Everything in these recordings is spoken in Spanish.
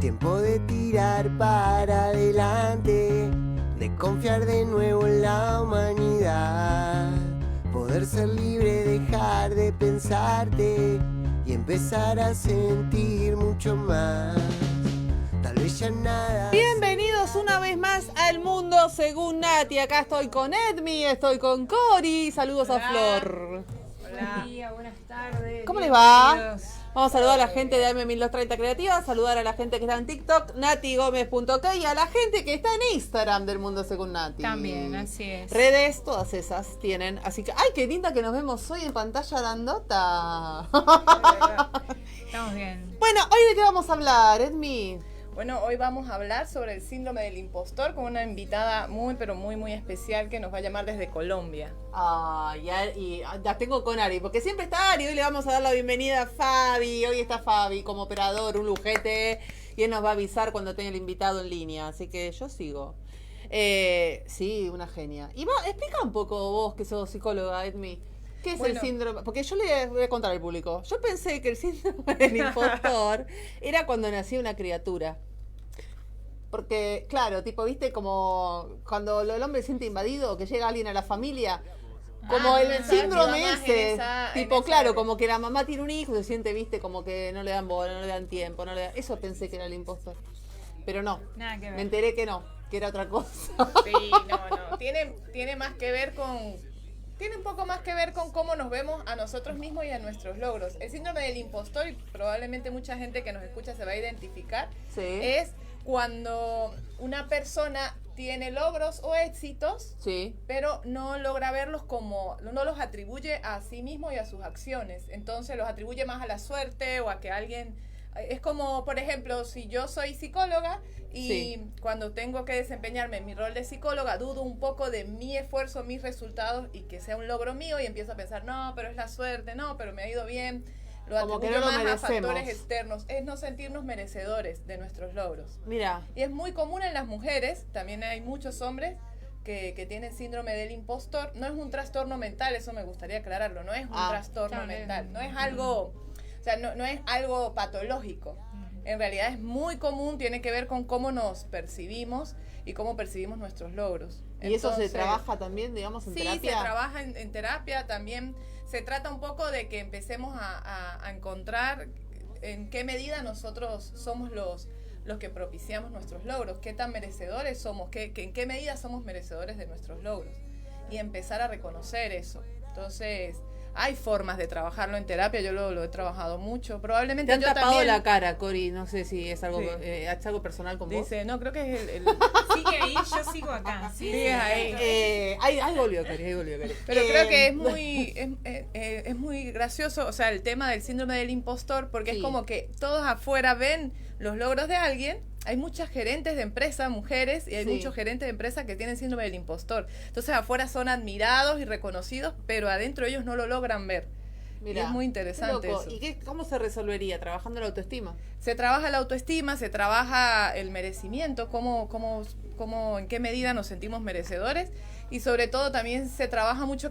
Tiempo de tirar para adelante, de confiar de nuevo en la humanidad. Poder ser libre, dejar de pensarte y empezar a sentir mucho más. Tal vez ya nada. Bienvenidos una vez más al Mundo Según Nati. Acá estoy con Edmi, estoy con Cori. Saludos. Hola. A Flor. Hola. Buen día, buenas tardes. ¿Cómo les va? Vamos a saludar a la gente de AM1230 Creativa, saludar a la gente que está en TikTok, natigomez.k, y a la gente que está en Instagram del Mundo Según Nati. También, así es. Redes, todas esas tienen. Así que, ¡ay, qué linda que nos vemos hoy en pantalla grandota! Estamos bien. Bueno, ¿hoy de qué vamos a hablar, Edmi? Bueno, hoy vamos a hablar sobre el síndrome del impostor con una invitada muy, pero muy, muy especial que nos va a llamar desde Colombia. Y la tengo con Ari, porque siempre está Ari. Hoy le vamos a dar la bienvenida a Fabi. Hoy está Fabi como operador, un lujete, y él nos va a avisar cuando tenga el invitado en línea. Así que yo sigo. Sí, una genia. Y explica un poco vos, que sos psicóloga, Edmi. ¿Qué es el síndrome? Porque yo le voy a contar al público. Yo pensé que el síndrome del impostor era cuando nacía una criatura. Porque, claro, tipo, viste, como cuando el hombre se siente invadido, que llega alguien a la familia, como el síndrome ese, tipo, claro, como que la mamá tiene un hijo, se siente, viste, como que no le dan bola, no le dan tiempo, eso pensé que era el impostor. Pero no, nada que ver. Me enteré que no, que era otra cosa. Sí, no, tiene más que ver tiene un poco más que ver con cómo nos vemos a nosotros mismos y a nuestros logros. El síndrome del impostor, y probablemente mucha gente que nos escucha se va a identificar, sí, es cuando una persona tiene logros o éxitos, sí, pero no logra verlos no los atribuye a sí mismo y a sus acciones. Entonces los atribuye más a la suerte o a que alguien... Es como, por ejemplo, si yo soy psicóloga y sí, cuando tengo que desempeñarme en mi rol de psicóloga, dudo un poco de mi esfuerzo, mis resultados y que sea un logro mío, y empiezo a pensar, no, pero es la suerte, no, pero me ha ido bien. Lo como atribuyo que no lo más merecemos. a factores externos, es no sentirnos merecedores de nuestros logros. Mira. Y es muy común en las mujeres, también hay muchos hombres que tienen síndrome del impostor. No es un trastorno mental, eso me gustaría aclararlo, no es un trastorno mental, no es algo, o sea, no es algo patológico. En realidad es muy común, tiene que ver con cómo nos percibimos y cómo percibimos nuestros logros. ¿Y eso se trabaja también, digamos, en terapia? Sí, se trabaja en terapia también. Se trata un poco de que empecemos a encontrar en qué medida nosotros somos los que propiciamos nuestros logros, qué tan merecedores somos, en qué medida somos merecedores de nuestros logros, y empezar a reconocer eso. Entonces, hay formas de trabajarlo en terapia, yo lo he trabajado mucho. Probablemente te han yo tapado también... la cara, Cori, no sé si es algo, es algo personal con vos. Dice, no, creo que es el... Sigue ahí, yo sigo acá. Sigue ahí. Ahí volvió, Cori, Pero creo que es muy gracioso, o sea, el tema del síndrome del impostor, porque es como que todos afuera ven los logros de alguien. Hay muchas gerentes de empresa, mujeres, y hay muchos gerentes de empresa que tienen síndrome del impostor. Entonces afuera son admirados y reconocidos, pero adentro ellos no lo logran ver. Mirá, y es muy interesante eso. ¿Y cómo se resolvería? ¿Trabajando la autoestima? Se trabaja la autoestima, se trabaja el merecimiento, en qué medida nos sentimos merecedores, y sobre todo también se trabaja mucho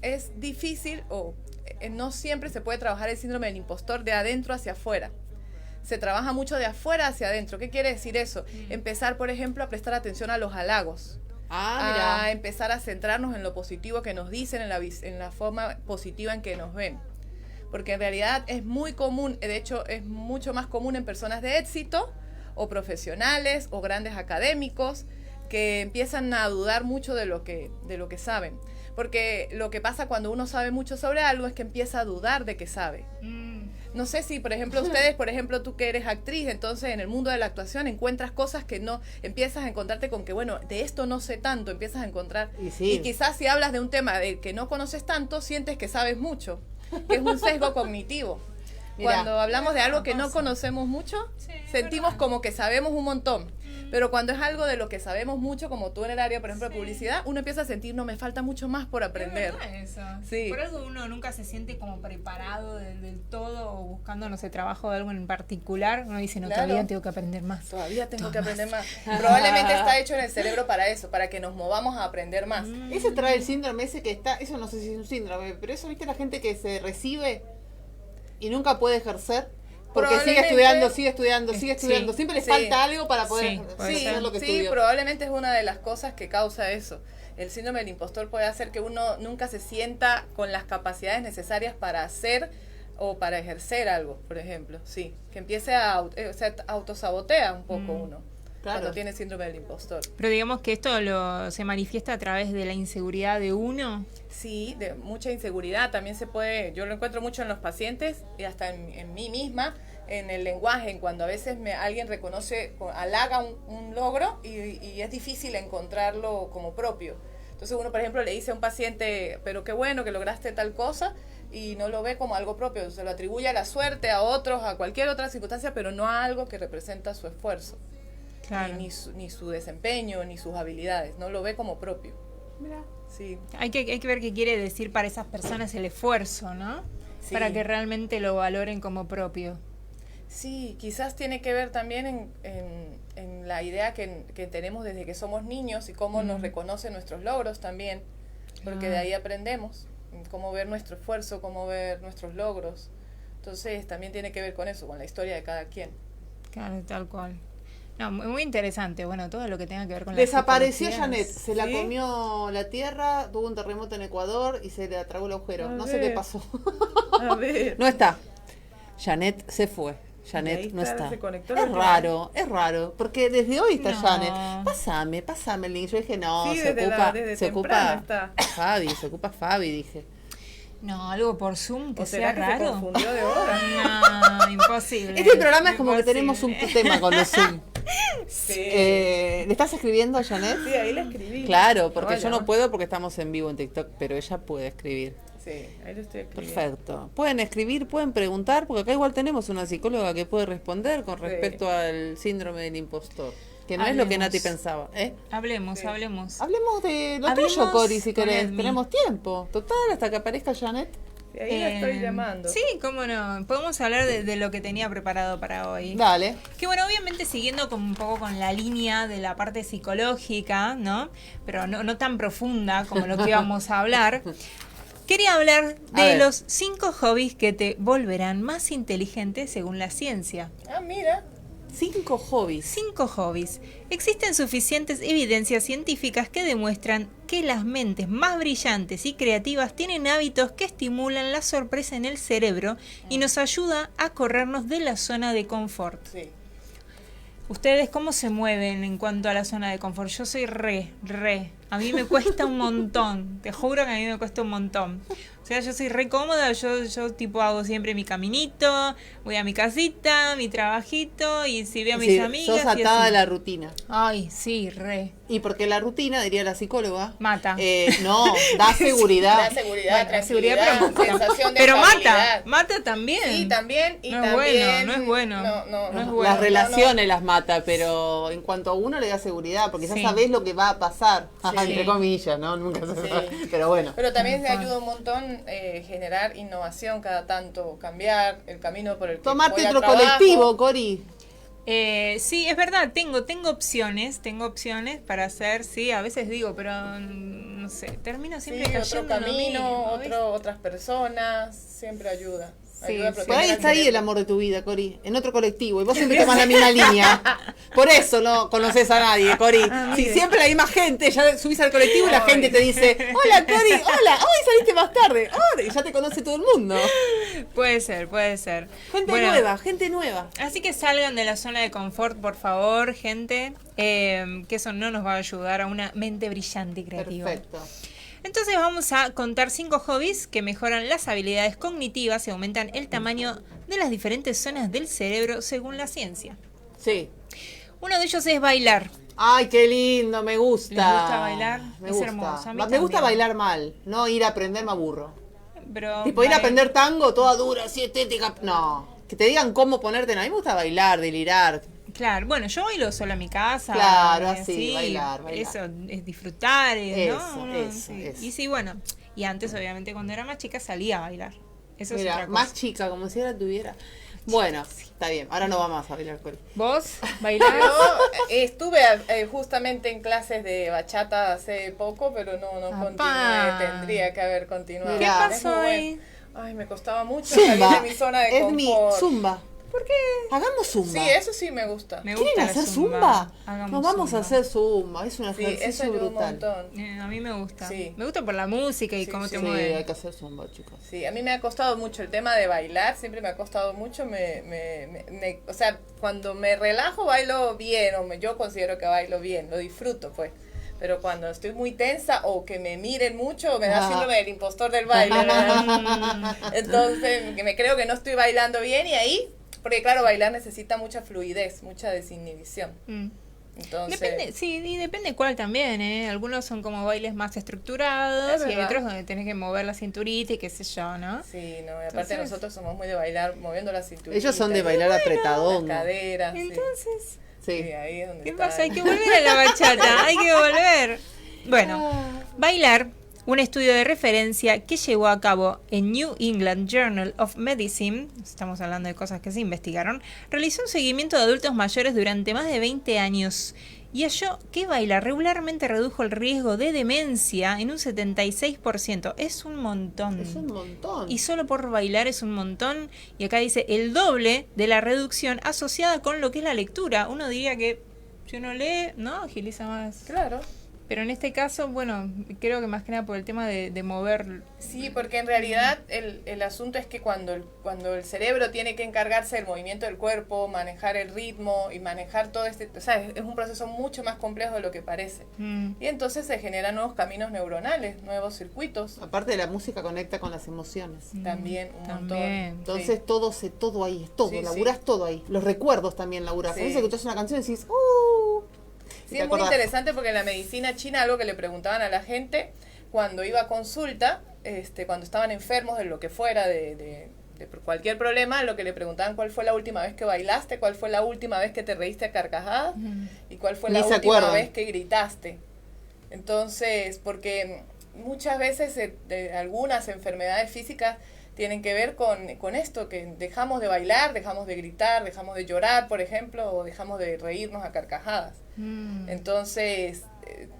es difícil no siempre se puede trabajar el síndrome del impostor de adentro hacia afuera. Se trabaja mucho de afuera hacia adentro. ¿Qué quiere decir eso? Empezar, por ejemplo, a prestar atención a los halagos. A empezar a centrarnos en lo positivo que nos dicen, en la forma positiva en que nos ven. Porque en realidad es muy común, de hecho es mucho más común en personas de éxito, o profesionales, o grandes académicos, que empiezan a dudar mucho de lo que saben. Porque lo que pasa cuando uno sabe mucho sobre algo es que empieza a dudar de que sabe. No sé si, por ejemplo, tú que eres actriz, entonces en el mundo de la actuación encuentras cosas que no, empiezas a encontrarte con que, bueno, de esto no sé tanto, empiezas a encontrar. Y quizás si hablas de un tema del que no conoces tanto, sientes que sabes mucho, que es un sesgo cognitivo. Mirá, cuando hablamos de algo que no conocemos mucho, sentimos como que sabemos un montón. Pero cuando es algo de lo que sabemos mucho, como tú en el área, por ejemplo, de publicidad, uno empieza a sentir, no, me falta mucho más por aprender. Es verdad eso. Sí. Por eso uno nunca se siente como preparado del todo, o buscando, no sé, trabajo de algo en particular. Uno dice, no, todavía tengo que aprender más. Todavía tengo que aprender más. Probablemente está hecho en el cerebro para eso, para que nos movamos a aprender más. Ese trae el síndrome ese que está, eso no sé si es un síndrome, pero eso, ¿viste la gente que se recibe y nunca puede ejercer? Porque sigue Probablemente- estudiando, sigue estudiando, sigue Sí. estudiando. Siempre le Sí. falta algo para poder Sí, puede hacer ser. lo que Sí, estudió. probablemente es una de las cosas que causa eso. El síndrome del impostor puede hacer que uno nunca se sienta con las capacidades necesarias para hacer o para ejercer algo, por ejemplo. Sí, que empiece o sea, autosabotea un poco uno Claro. cuando tiene síndrome del impostor. Pero digamos que esto se manifiesta a través de la inseguridad de uno. Sí, de mucha inseguridad también se puede, yo lo encuentro mucho en los pacientes y hasta en mí misma, en el lenguaje, en cuando a veces alguien reconoce, halaga un logro y es difícil encontrarlo como propio. Entonces uno, por ejemplo, le dice a un paciente, pero qué bueno que lograste tal cosa, y no lo ve como algo propio, se lo atribuye a la suerte, a otros, a cualquier otra circunstancia, pero no a algo que representa su esfuerzo, Claro. ni su desempeño, ni sus habilidades, no lo ve como propio. Mirá. Sí. Hay que ver qué quiere decir para esas personas el esfuerzo, ¿no? Sí. Para que realmente lo valoren como propio. Sí, quizás tiene que ver también en la idea que tenemos desde que somos niños y cómo nos reconocen nuestros logros también, porque de ahí aprendemos cómo ver nuestro esfuerzo, cómo ver nuestros logros. Entonces también tiene que ver con eso, con la historia de cada quien. Claro, tal cual. No, muy interesante. Bueno, todo lo que tenga que ver con la Desapareció psicología Janet, es- se la ¿Sí? comió la tierra, tuvo un terremoto en Ecuador y se le tragó el agujero. A No sé ver. qué pasó. A ver. No está. Janet se fue. Y ahí Janet no está. se conectó la Es última raro, porque desde hoy está No. Janet. Pásame el link. Yo dije, no, Sí, se desde ocupa, desde se temprano ocupa está. Fabi, se ocupa Fabi, dije. No, algo por Zoom que ¿O sea será que se raro. confundió de hora? No, imposible. Este programa es como que tenemos un Imposible. tema con los Zoom. Sí. ¿Le estás escribiendo a Janet? Sí, ahí la escribí. Claro, porque Vaya. yo no puedo porque estamos en vivo en TikTok, pero ella puede escribir. Sí, ahí lo estoy escribiendo. Perfecto. Pueden escribir, pueden preguntar, porque acá igual tenemos una psicóloga que puede responder con Sí. respecto al síndrome del impostor, que no es lo que Hablemos. Nati pensaba. Hablemos, Sí. hablemos. Hablemos de lo Hablemos tuyo, Cori, si con querés. Edmi. Tenemos tiempo. Total, hasta que aparezca Janet. Sí, ahí la estoy llamando. Sí, cómo no. Podemos hablar de lo que tenía preparado para hoy. Dale. Que bueno, obviamente siguiendo un poco con la línea de la parte psicológica, ¿no? Pero no tan profunda como lo que íbamos a hablar. Quería hablar A de ver. los 5 hobbies que te volverán más inteligente según la ciencia. Ah, mira. 5 hobbies. 5 hobbies. Existen suficientes evidencias científicas que demuestran que las mentes más brillantes y creativas tienen hábitos que estimulan la sorpresa en el cerebro y nos ayuda a corrernos de la zona de confort. Sí. ¿Ustedes cómo se mueven en cuanto a la zona de confort? Yo soy re. A mí me cuesta un montón. Te juro que a mí me cuesta un montón. O sea, yo soy re cómoda. Yo tipo hago siempre mi caminito, voy a mi casita, mi trabajito y si veo a mis Sí, amigas. sos y atada así. a la rutina. Ay, sí, re. Y porque la rutina, diría la psicóloga, Mata. no, da seguridad. Da seguridad, Bueno, seguridad, tranquilidad, sensación de pero estabilidad. mata también. Sí, también. Y No es también, bueno, no es bueno. No es bueno. Las No, relaciones las mata, pero en cuanto a uno le da seguridad, porque ya Sí. sabés lo que va a pasar, Sí. entre comillas, ¿no? Nunca se Sí. sabe, pero bueno. Pero también se Ajá. ayuda un montón generar innovación cada tanto, cambiar el camino por el que Tomarte voy al otro trabajo. colectivo, Cori. Sí, es verdad, tengo opciones para hacer, sí, a veces digo, pero no sé, termino Sí, siempre otro cayendo en lo camino, mismo, ¿viste? otras personas, siempre ayuda. Sí, Ayuda a sí. Por proteger ahí al está ahí el cerebro. amor de tu vida, Cori, en otro colectivo, y vos siempre tomás la misma línea. Por eso no conoces a nadie, Cori. Si siempre la misma gente, ya subís al colectivo y la Ay. gente te dice, hola, Cori, hola, hoy saliste más tarde, hola, y ya te conoce todo el mundo. Puede ser. Gente Bueno, nueva, gente nueva. Así que salgan de la zona de confort, por favor, gente, que eso no nos va a ayudar a una mente brillante y creativa. Perfecto. Entonces vamos a contar 5 hobbies que mejoran las habilidades cognitivas y aumentan el tamaño de las diferentes zonas del cerebro según la ciencia. Sí. Uno de ellos es bailar. Ay, qué lindo, me gusta. ¿Les gusta bailar? Me Es gusta. hermoso, a mí Me gusta también. bailar mal, no ir a aprender me aburro. Pero Tipo, ir a aprender tango toda dura, así estética. No. Que te digan cómo ponerte. No, a mí me gusta bailar, delirar. Claro, bueno, yo bailo sola en mi casa. Claro, y así, bailar. Eso es disfrutar, Eso, ¿no? Uno, eso. Y sí, bueno, y antes obviamente cuando era más chica salía a bailar. Eso es Mira, otra cosa. más chica, como si ahora tuviera. Bueno, está bien. Ahora no va más a bailar con. ¿Vos bailás? Yo estuve justamente en clases de bachata hace poco, pero no Apá. continué. Tendría que haber continuado. Mirá. ¿Qué Es muy pasó bueno. ahí? Ay, me costaba mucho salir Zumba. de mi zona de Es mi confort. zumba. Hagamos zumba. Sí, eso sí me gusta. Me ¿Quieren gusta la hacer zumba? Hagamos Nos vamos zumba. a hacer zumba. Es un Sí, ejercicio eso ayuda un brutal. montón. A mí me gusta. Sí. Me gusta por la música y Sí, cómo sí. te Sí, mueve. hay que hacer zumba, chicos. Sí, a mí me ha costado mucho el tema de bailar, siempre me ha costado mucho, o sea, cuando me relajo bailo bien, yo considero que bailo bien, lo disfruto pues, pero cuando estoy muy tensa o que me miren mucho, me da síndrome del impostor del baile, ¿verdad? Entonces, que me creo que no estoy bailando bien y ahí, porque claro, bailar necesita mucha fluidez, mucha desinhibición. Mm. Entonces, Depende, sí, y depende cuál también, ¿eh? Algunos son como bailes más estructurados Es y hay verdad. otros donde tenés que mover la cinturita y qué sé yo, ¿no? sí, no, y aparte Entonces- nosotros somos muy de bailar moviendo la cintura. Ellos son de bailar apretadón. Las caderas. sí. Entonces, Sí. Sí, ahí es donde ¿qué está. pasa? Hay que volver a la bachata, hay que volver. Bueno, bailar, un estudio de referencia que llevó a cabo en New England Journal of Medicine, estamos hablando de cosas que se investigaron, realizó un seguimiento de adultos mayores durante más de 20 años y halló que bailar regularmente redujo el riesgo de demencia en un 76%. Es un montón. Es un montón. Y solo por bailar es un montón. Y acá dice el doble de la reducción asociada con lo que es la lectura. Uno diría que si uno lee, ¿no? Agiliza más. Claro. Pero en este caso, bueno, creo que más que nada por el tema de mover. Sí, porque en realidad el asunto es que cuando el cerebro tiene que encargarse del movimiento del cuerpo, manejar el ritmo y manejar todo o sea, es un proceso mucho más complejo de lo que parece. Y entonces se generan nuevos caminos neuronales, nuevos circuitos. Aparte de la música conecta con las emociones. También un montón. También. Entonces todo ahí, es todo, Sí, laburás todo ahí. Los recuerdos también laburás. Sí. A veces escuchás una canción y decís, Sí, ¿te es muy acordás? interesante porque en la medicina china algo que le preguntaban a la gente cuando iba a consulta, cuando estaban enfermos de lo que fuera, de cualquier problema, lo que le preguntaban cuál fue la última vez que bailaste, cuál fue la última vez que te reíste a carcajadas y cuál fue Ni la se última acuerdan. vez que gritaste. Entonces, porque muchas veces algunas enfermedades físicas tienen que ver con esto, que dejamos de bailar, dejamos de gritar, dejamos de llorar, por ejemplo, o dejamos de reírnos a carcajadas. Entonces,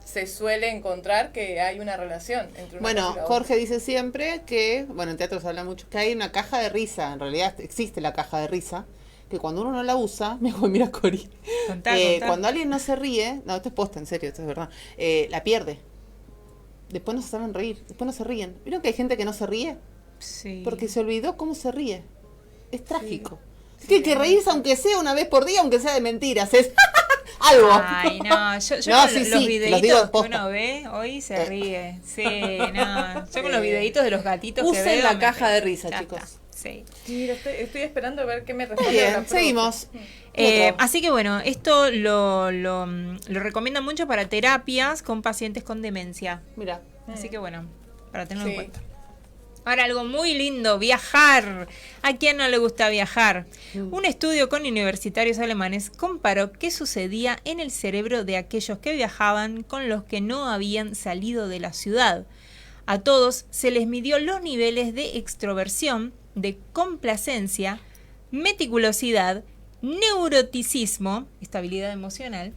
se suele encontrar que hay una relación entre una Bueno, cosa y la otra. Jorge dice siempre que, bueno, en teatro se habla mucho, que hay una caja de risa, en realidad existe la caja de risa, que cuando uno no la usa, mira Cori, Contá. cuando alguien no se ríe, no, esto es posta, en serio, esto es verdad, la pierde. Después no se saben reír, después no se ríen. ¿Vieron que hay gente que no se ríe? Sí. Porque se olvidó cómo se ríe. Es trágico. Tiene que reírse aunque sea una vez por día, aunque sea de mentiras. Es algo. Ay, no, yo No, con sí, los sí, los videitos digo de que posta. uno ve, hoy se ríe. Sí, no. Yo con los videitos de los gatitos que Usen veo. la me caja de río. risa, Ya chicos. está. Sí. Mira, estoy esperando a ver qué me Muy responde la bien, profe. seguimos. Así que bueno, esto lo recomiendan mucho para terapias con pacientes con demencia. Mira. Así que bueno, para tenerlo en Sí. cuenta. Ahora, algo muy lindo, viajar. ¿A quién no le gusta viajar? Un estudio con universitarios alemanes comparó qué sucedía en el cerebro de aquellos que viajaban con los que no habían salido de la ciudad. A todos se les midió los niveles de extroversión, de complacencia, meticulosidad, neuroticismo, estabilidad emocional,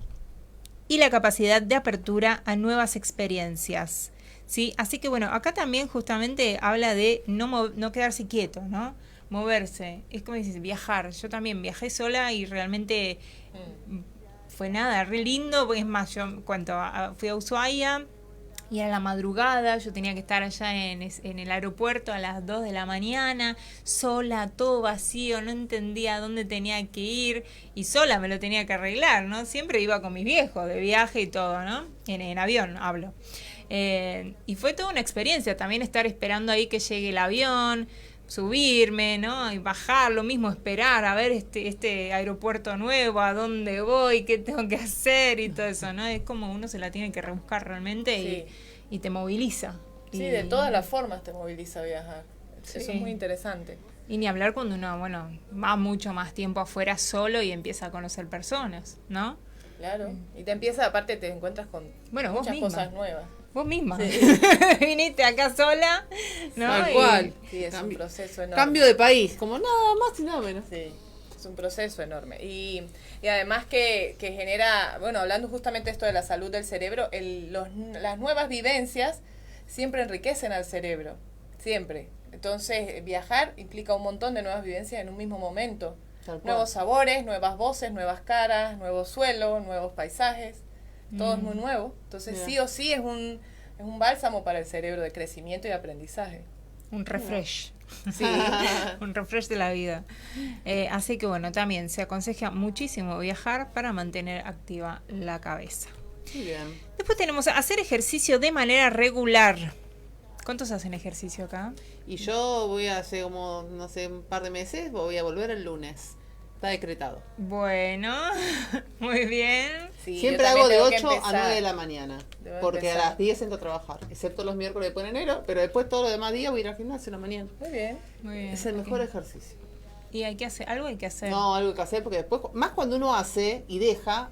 y la capacidad de apertura a nuevas experiencias. ¿Sí? Así que bueno, acá también justamente habla de no quedarse quieto, ¿no? Moverse. Es como dices, viajar. Yo también viajé sola y realmente fue nada, re lindo. Es más, yo fui a Ushuaia y era la madrugada, yo tenía que estar allá en el aeropuerto a las 2 de la mañana, sola, todo vacío, no entendía a dónde tenía que ir y sola me lo tenía que arreglar, ¿no? Siempre iba con mis viejos de viaje y todo, ¿no? En avión hablo. Y fue toda una experiencia también estar esperando ahí que llegue el avión, subirme, ¿no? Y bajar, lo mismo esperar a ver este aeropuerto nuevo, a dónde voy, qué tengo que hacer y todo eso, ¿no? Es como uno se la tiene que rebuscar realmente Sí. y te moviliza. Sí, Y- de todas las formas te moviliza viajar. Sí. Eso es muy interesante. Y ni hablar cuando uno, bueno, va mucho más tiempo afuera solo y empieza a conocer personas, ¿no? Claro. Y te empieza, aparte te encuentras con Bueno, vos muchas misma. cosas nuevas. Vos misma. Viniste acá sola, ¿no? Tal Y- cual. Sí, es un Cambio- proceso enorme. Cambio de país, como nada más y nada menos. Sí, es un proceso enorme. Y además que genera, bueno, hablando justamente de esto de la salud del cerebro, las nuevas vivencias siempre enriquecen al cerebro, siempre. Entonces, viajar implica un montón de nuevas vivencias en un mismo momento. Tal cual. Nuevos sabores, nuevas voces, nuevas caras, nuevo suelo, nuevos paisajes. Todo es muy nuevo. Entonces, Mira. sí o sí es un bálsamo para el cerebro de crecimiento y aprendizaje. Un refresh. Sí. Un refresh de la vida. Así que bueno, también se aconseja muchísimo viajar para mantener activa la cabeza. Muy bien. Después tenemos hacer ejercicio de manera regular. ¿Cuántos hacen ejercicio acá? Y yo voy a hacer como, no sé, un par de meses, voy a volver el lunes. Está decretado. Bueno, muy bien. Sí, Siempre yo también hago de tengo que 8 a empezar. 9 de la mañana. Debo Porque empezar. a las 10 entro a trabajar. Excepto los miércoles de enero, pero después todos los demás días voy a ir al gimnasio en la mañana. Muy bien. Muy bien. Es el mejor ok. ejercicio. Y hay que hacer, algo hay que hacer. No, algo que hacer porque después, más cuando uno hace y deja,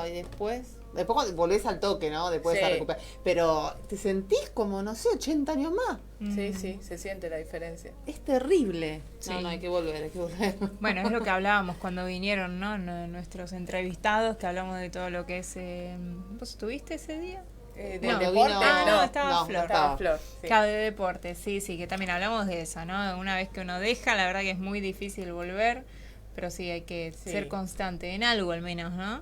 y después cuando volvés al toque, ¿no? Después Sí. a recuperar. Pero te sentís como, no sé, 80 años más. Sí, sí, se siente la diferencia. Es terrible. Sí. No, hay que volver, hay que volver. Bueno, es lo que hablábamos cuando vinieron, ¿no? Nuestros entrevistados, que hablamos de todo lo que es... ¿Vos estuviste ese día? Del No, deporte, vino- no, estaba Flor. Estaba Flor. Sí. Claro, de deporte, sí, que también hablamos de eso, ¿no? Una vez que uno deja, la verdad que es muy difícil volver, pero sí hay que Sí. ser constante, en algo al menos, ¿no?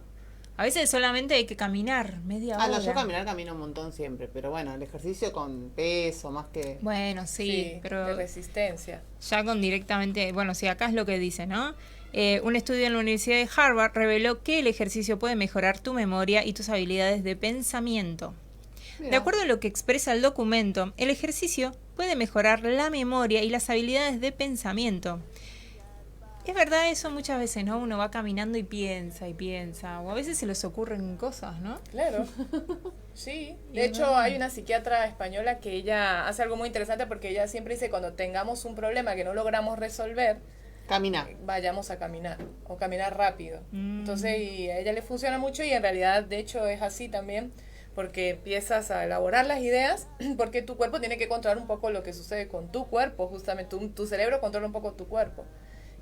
A veces solamente hay que caminar media hora. No, yo camino un montón siempre, pero bueno, el ejercicio con peso, más que... Bueno, sí, pero de resistencia. ya con directamente, bueno, sí, acá es lo que dice, ¿no? Un estudio en la Universidad de Harvard reveló que el ejercicio puede mejorar tu memoria y tus habilidades de pensamiento. Mira. De acuerdo a lo que expresa el documento, el ejercicio puede mejorar la memoria y las habilidades de pensamiento. Es verdad eso muchas veces, ¿no? Uno va caminando y piensa, o a veces se les ocurren cosas, ¿no? Claro. Sí. De hecho, hay una psiquiatra española que ella hace algo muy interesante porque ella siempre dice cuando tengamos un problema que no logramos resolver, Camina. vayamos a caminar o caminar rápido. Mm. Entonces, y a ella le funciona mucho y en realidad, de hecho, es así también porque empiezas a elaborar las ideas porque tu cuerpo tiene que controlar un poco lo que sucede con tu cuerpo, justamente tu cerebro controla un poco tu cuerpo.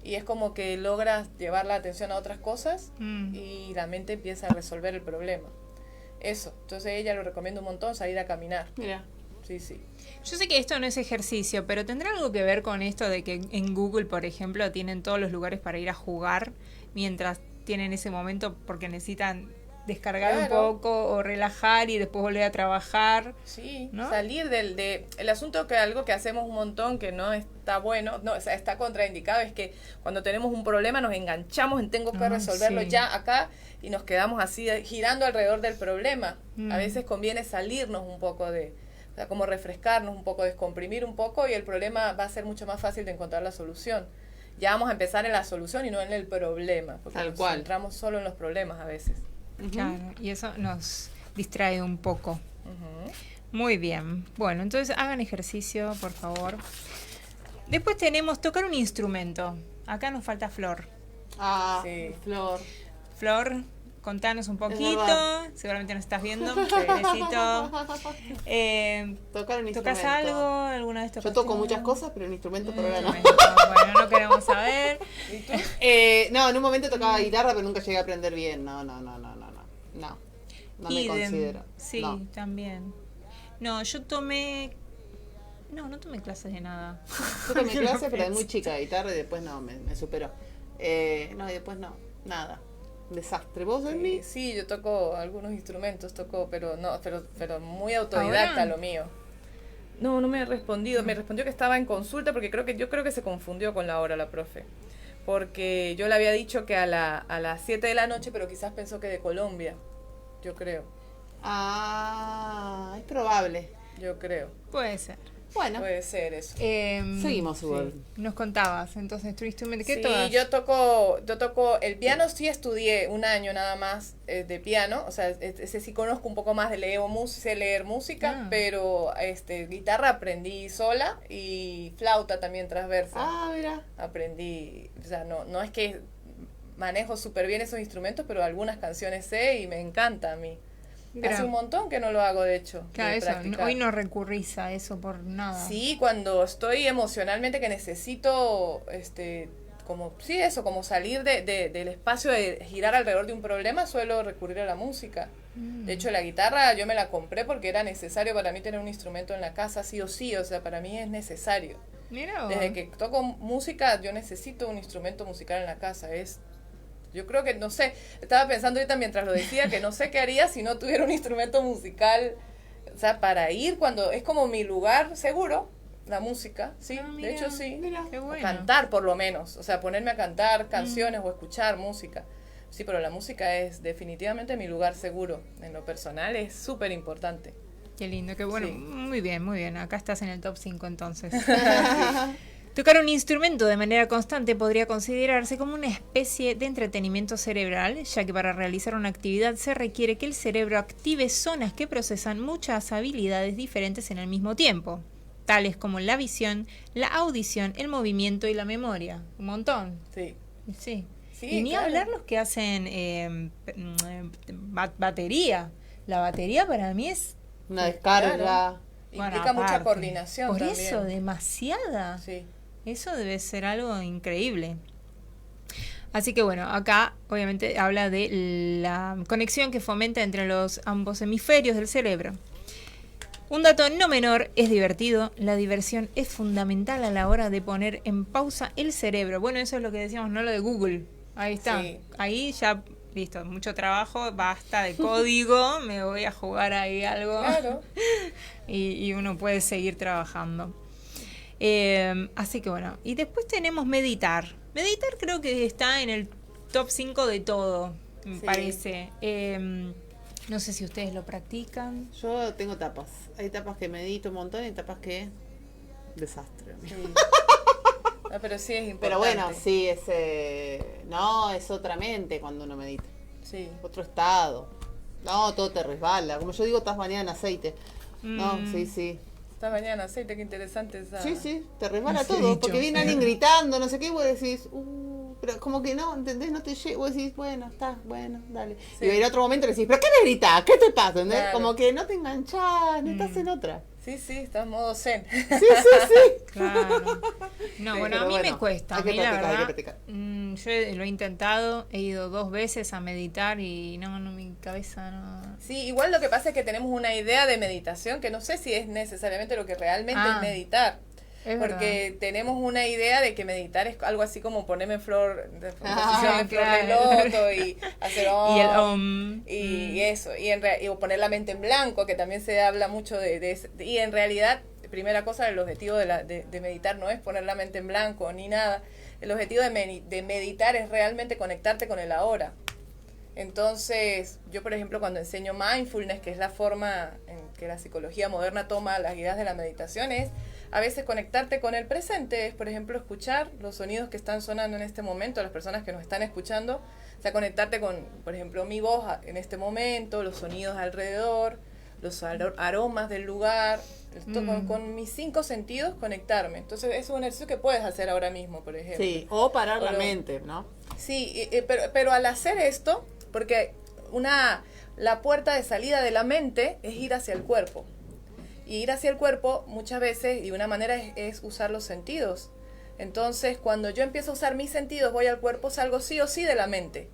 Y es como que logras llevar la atención a otras cosas y la mente empieza a resolver el problema. Eso, entonces ella lo recomienda un montón, salir a caminar. Mira. Sí, sí. Yo sé que esto no es ejercicio, pero ¿tendrá algo que ver con esto de que en Google, por ejemplo, tienen todos los lugares para ir a jugar mientras tienen ese momento porque necesitan descargar un Claro. poco o relajar y después volver a trabajar? Sí, ¿No? salir el asunto que algo que hacemos un montón que no está bueno, no, o sea, está contraindicado, es que cuando tenemos un problema nos enganchamos en tengo que resolverlo sí. ya acá y nos quedamos así girando alrededor del problema. A Mm. veces conviene salirnos un poco o sea, como refrescarnos un poco, descomprimir un poco y el problema va a ser mucho más fácil de encontrar la solución. Ya vamos a empezar en la solución y no en el problema, porque Tal nos cual. centramos solo en los problemas a veces. Claro, y eso nos distrae un poco. Ujú. Muy bien. Bueno, entonces hagan ejercicio, por favor. Después tenemos tocar un instrumento. Acá nos falta Flor. Sí. Flor. Flor, contanos un poquito. verdad. Seguramente nos estás viendo. Besito. Tocar un ¿Tocas instrumento. algo? ¿Alguna vez Yo tocaste toco algo? muchas cosas, pero un instrumento por ahora no. Bueno, no queremos saber. ¿Y tú? No, en un momento tocaba guitarra, pero nunca llegué a aprender bien. No me Idem. considero. Sí, No. también. No, yo tomé... No tomé clases de nada. Yo tomé Yo clase, no pero de muy pienso. chica de guitarra y después no, me superó. No, y después no, nada. Un desastre. ¿Vos, Emmy? Sí, yo toco algunos instrumentos, pero muy autodidacta ¿Ahora? lo mío. No me ha respondido. Me respondió que estaba en consulta porque yo creo que se confundió con la hora la profe. Porque yo le había dicho que a las 7 de la noche, pero quizás pensó que de Colombia. Yo creo. Es probable. Yo creo. Puede ser. Bueno, Puede ser eso. seguimos igual. Nos contabas, entonces, tu instrumento. ¿Qué Sí, tocas? yo toco el piano, sí estudié un año nada más de piano, o sea, ese sí conozco un poco más sé leer música, Ah. pero guitarra aprendí sola y flauta también transversa. Mira. Aprendí, o sea, no es que manejo súper bien esos instrumentos, pero algunas canciones sé y me encanta a mí. Mira. Hace un montón que no lo hago, de hecho. Claro, de eso. practicar. Hoy no recurrís a eso por nada. Sí, cuando estoy emocionalmente que necesito, como salir del espacio de girar alrededor de un problema, suelo recurrir a la música. De hecho, la guitarra yo me la compré porque era necesario para mí tener un instrumento en la casa, sí o sí, o sea, para mí es necesario. Mira vos. Desde que toco música, yo necesito un instrumento musical en la casa. Yo creo que, no sé, estaba pensando ahorita mientras lo decía, que no sé qué haría si no tuviera un instrumento musical, o sea, para ir cuando es como mi lugar seguro, la música, sí, Mira, de hecho sí. mira. Qué O bueno. cantar por lo menos, o sea, ponerme a cantar canciones o escuchar música. Sí, pero la música es definitivamente mi lugar seguro. En lo personal es súper importante. Qué lindo, qué bueno. Sí. Muy bien, muy bien. Acá estás en el top 5 entonces. Tocar un instrumento de manera constante podría considerarse como una especie de entretenimiento cerebral, ya que para realizar una actividad se requiere que el cerebro active zonas que procesan muchas habilidades diferentes en el mismo tiempo, tales como la visión, la audición, el movimiento y la memoria. Un montón. Sí. Sí. Sí, Y ni claro. hablar los que hacen batería. La batería para mí es... Una descarga. Claro. Bueno, Implica mucha aparte. coordinación Por también. eso, demasiada. Sí. Eso debe ser algo increíble. Así que bueno, acá obviamente habla de la conexión que fomenta entre los ambos hemisferios del cerebro. Un dato no menor, es divertido. La diversión es fundamental a la hora de poner en pausa el cerebro. Bueno, eso es lo que decíamos, no lo de Google. Ahí está. Sí. Ahí ya, listo, mucho trabajo, basta de código, me voy a jugar ahí algo. Claro. y uno puede seguir trabajando. Así que bueno, y después tenemos meditar. Meditar creo que está en el top 5 de todo, me Sí. parece. No sé si ustedes lo practican. Yo tengo etapas. Hay etapas que medito un montón y etapas que... Desastre. Sí. No, pero sí es importante. Pero bueno, sí, no, es otra mente cuando uno medita. Sí. Otro estado. No, todo te resbala. Como yo digo, estás bañada en aceite. No, sí, sí. Esta mañana aceite, qué interesante esa. Sí, sí, te resbala Ese todo. dicho. Porque viene alguien gritando, no sé qué, y vos decís, pero como que no, ¿entendés? No te llega. Vos decís, bueno, está, bueno, dale. Sí. Y en otro momento decís, ¿pero qué me gritás? ¿Qué te pasa? ¿Entendés? Claro. Como que no te enganchás, no estás en otra. Sí, sí, está en modo zen. Sí, sí, sí. Claro. No, Sí, bueno, a pero mí bueno, me cuesta. A hay que mí la practicar, hay que verdad, practicar. yo lo he intentado, he ido 2 veces a meditar y no, mi cabeza no... Sí, igual lo que pasa es que tenemos una idea de meditación que no sé si es necesariamente lo que realmente Ah, es meditar. es Porque tenemos una idea de que meditar es algo así como ponerme en flor, de posición de flor de claro. loto y hacer Y el y eso, y poner la mente en blanco, que también se habla mucho y en realidad, primera cosa, el objetivo de meditar no es poner la mente en blanco ni nada. El objetivo de meditar es realmente conectarte con el ahora. Entonces, yo por ejemplo cuando enseño mindfulness, que es la forma en que la psicología moderna toma las ideas de la meditación, es a veces conectarte con el presente, es por ejemplo escuchar los sonidos que están sonando en este momento, las personas que nos están escuchando, o sea, conectarte con, por ejemplo, mi voz en este momento, los sonidos alrededor, los aromas del lugar, con mis 5 sentidos conectarme. Entonces, eso es un ejercicio que puedes hacer ahora mismo, por ejemplo. Sí, o parar la Pero- mente, ¿no? Sí, pero al hacer esto, porque la puerta de salida de la mente es ir hacia el cuerpo. Y ir hacia el cuerpo muchas veces, y una manera es usar los sentidos. Entonces, cuando yo empiezo a usar mis sentidos, voy al cuerpo, salgo sí o sí de la mente.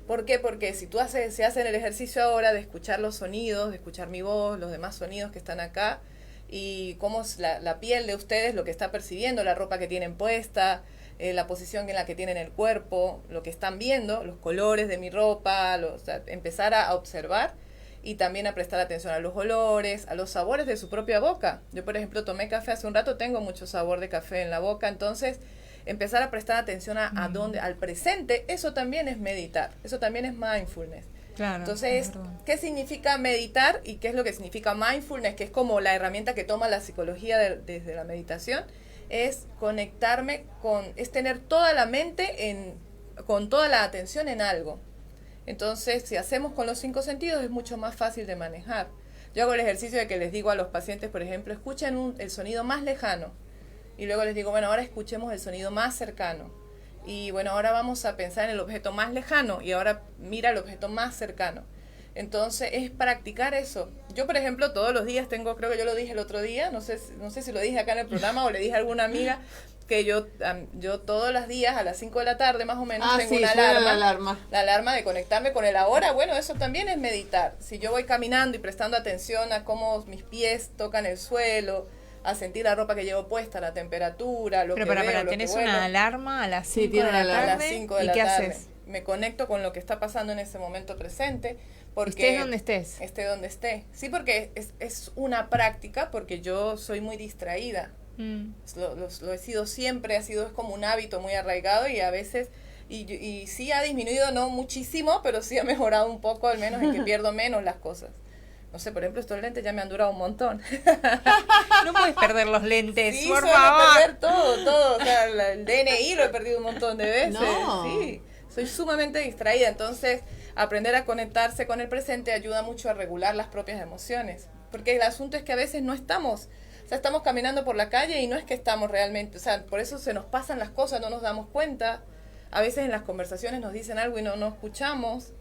¿Por qué? Porque si se hacen el ejercicio ahora de escuchar los sonidos, de escuchar mi voz, los demás sonidos que están acá, y cómo es la piel de ustedes, lo que está percibiendo, la ropa que tienen puesta, la posición en la que tienen el cuerpo, lo que están viendo, los colores de mi ropa, o sea, empezar a observar y también a prestar atención a los olores, a los sabores de su propia boca. Yo, por ejemplo, tomé café hace un rato, tengo mucho sabor de café en la boca, entonces empezar a prestar atención al presente, eso también es meditar, eso también es mindfulness. Claro, Entonces, es verdad. ¿qué significa meditar y qué es lo que significa mindfulness? Que es como la herramienta que toma la psicología desde la meditación, es conectarme es tener toda la mente con toda la atención en algo. Entonces, si hacemos con los 5 sentidos es mucho más fácil de manejar. Yo hago el ejercicio de que les digo a los pacientes, por ejemplo, escuchen el sonido más lejano. Y luego les digo, bueno, ahora escuchemos el sonido más cercano. Y bueno, ahora vamos a pensar en el objeto más lejano y ahora mira el objeto más cercano. Entonces es practicar eso. Yo, por ejemplo, todos los días creo que yo lo dije el otro día, no sé si lo dije acá en el programa o le dije a alguna amiga, que yo todos los días a las 5 de la tarde más o menos tengo sí, una suena alarma. la alarma. La alarma de conectarme con el ahora, bueno, eso también es meditar. Si yo voy caminando y prestando atención a cómo mis pies tocan el suelo, a sentir la ropa que llevo puesta, la temperatura, lo Pero que veo, para, lo tenés que huelo. una alarma a las 5 tiene de la una tarde. alarma. A las 5 de ¿Y la qué tarde. haces? Me conecto con lo que está pasando en ese momento presente. Porque Estés donde estés. Esté donde esté. Sí, porque es una práctica, porque yo soy muy distraída. Mm. Lo he sido siempre, es como un hábito muy arraigado y a veces, y sí ha disminuido, no muchísimo, pero sí ha mejorado un poco, al menos en que pierdo menos las cosas. No sé, por ejemplo, estos lentes ya me han durado un montón. No puedes perder los lentes, Sí, por suelo favor. perder todo, o sea, el DNI lo he perdido un montón de veces. No. Sí, soy sumamente distraída, entonces aprender a conectarse con el presente ayuda mucho a regular las propias emociones, porque el asunto es que a veces no estamos, o sea, estamos caminando por la calle y no es que estamos realmente, o sea, por eso se nos pasan las cosas, no nos damos cuenta, a veces en las conversaciones nos dicen algo y no escuchamos.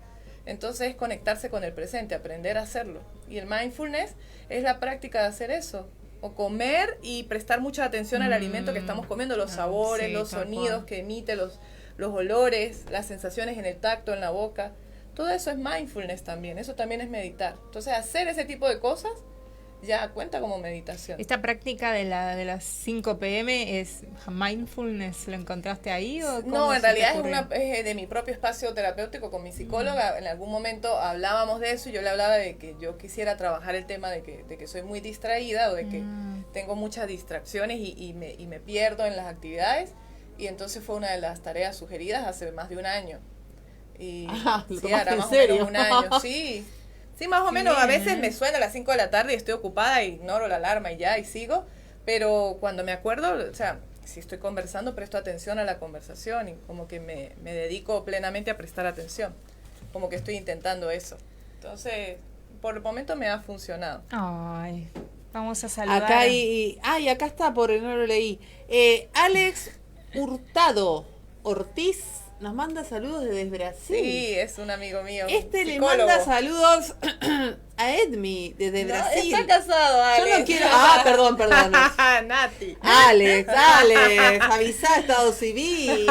Entonces es conectarse con el presente, aprender a hacerlo. Y el mindfulness es la práctica de hacer eso. O comer y prestar mucha atención al alimento que estamos comiendo, los sabores, sí, los tal sonidos cual. que emite, los olores, las sensaciones en el tacto, en la boca. Todo eso es mindfulness también, eso también es meditar. Entonces hacer ese tipo de cosas ya cuenta como meditación. ¿Esta práctica de las 5 p.m. es mindfulness? ¿Lo encontraste ahí o cómo No, en se te realidad ocurrió? es de mi propio espacio terapéutico con mi psicóloga. En algún momento hablábamos de eso y yo le hablaba de que yo quisiera trabajar el tema de que soy muy distraída o de que tengo muchas distracciones y me pierdo en las actividades. Y entonces fue una de las tareas sugeridas hace más de un año. Y ¿Lo sí, tomaste hará en más o serio? menos un año, sí. Sí, más o Qué menos. A bien, veces ¿eh? me suena a las 5 de la tarde y estoy ocupada y ignoro la alarma y ya, y sigo. Pero cuando me acuerdo, o sea, si estoy conversando, presto atención a la conversación y como que me dedico plenamente a prestar atención. Como que estoy intentando eso. Entonces, por el momento me ha funcionado. Ay, vamos a saludar. Acá acá está, por no lo leí. Alex Hurtado Ortiz nos manda saludos desde Brasil. Sí, es un amigo mío. Este le psicólogo. manda saludos a Edmi desde No, Brasil. está casado, Alex. Yo no quiero. Perdón. Nati. Alex, avisá Estado Civil.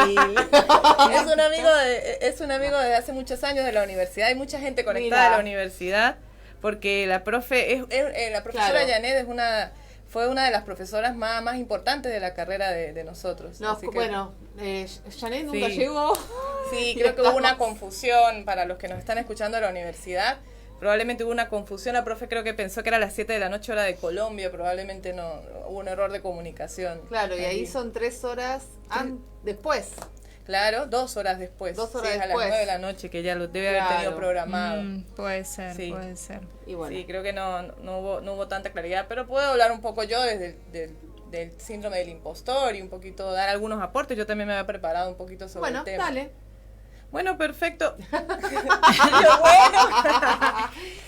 Es un amigo de hace muchos años de la universidad. Hay mucha gente conectada Mira. a la universidad porque la profesora Claro. Janet fue una de las profesoras más importantes de la carrera de nosotros. No, Así que, bueno, Janet nunca Sí. llegó. sí, Y creo que hubo una estamos- confusión para los que nos están escuchando de la universidad. Probablemente hubo una confusión. La profe creo que pensó que era a las 7 de la noche hora de Colombia. Probablemente no, hubo un error de comunicación. Claro, y ahí son 3 horas después. Claro, 2 horas después. 2 horas Sí, es a las después. 9 de la noche que ya lo debe haber Claro. tenido programado. Puede ser, Sí. puede ser. Y bueno. Sí, creo que no hubo tanta claridad, pero puedo hablar un poco yo desde del síndrome del impostor y un poquito dar algunos aportes. Yo también me había preparado un poquito sobre Bueno, el tema. dale. Bueno, perfecto.